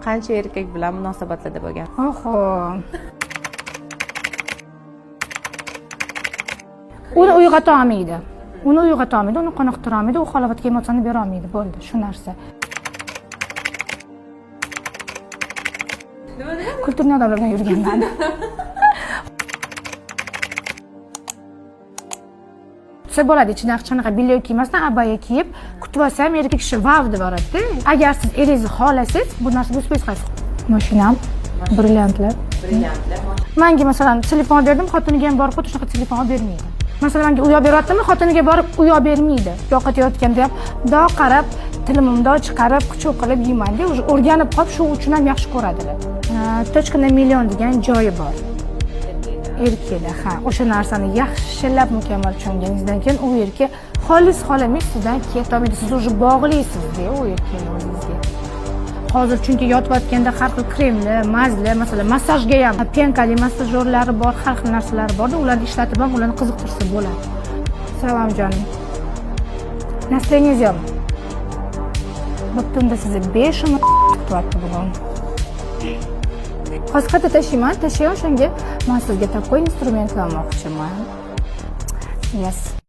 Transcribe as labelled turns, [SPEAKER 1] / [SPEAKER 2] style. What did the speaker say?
[SPEAKER 1] qancha erkak bilan munosabatlarda bo'lgan?
[SPEAKER 2] Oho. Uni uyg'ota olmaydi. Uni qoniqtira olmaydi, u halovatga emotsionini bera olmaydi. Bo'ldi, shu narsa. Kulturli odamlar bilan yurganman. Bo'ladi, ichida qanaqa bilyok kiymasdan abaya kiyib, kutib olsam erkak kishi vav deb boradi-da. Agar siz eringizni xohlasangiz, bu narsa o'zbek qaysi? Mashinam brilliantlar. Menga masalan telefon berdim, xotiniga ham borib qo'yib shunaqa telefon olib bermaydi. Masalan, menga uyoq beryaptimi, xotiniga borib uyoq bermaydi. Yo'q aytayotganda ham mundoq qarab, tilimni mundoq chiqarib, quchoq qilib yeyman-da, o'rganib qolib, shu uchun ham yaxshi ko'radilar. Tochkana million degan joyi bor. Erkaklar, ha, o'sha narsani yaxshilab mukammal tushunganingizdan keyin u erkak xolis xohlamaysiz sizdan ketolmaydi. Siz уже bog'lisiz-da u erkakni o'zingizga. Hozir chunki yotayotganda har xil kremli, mazli, masalan, massajga ham penkali massajyorlari bor, har xil narsalar bor-da, ularni ishlatib ham ularni qiziqtirsa bo'ladi. Salom jonim. Настроениеңiz yo'qmi? Bo'pti, unda sizni 5 kutyapti bugun. Hozir qayerda tashlayman? Tashlay o'shanga men sizga такой instrument olmoqchiman. Yes.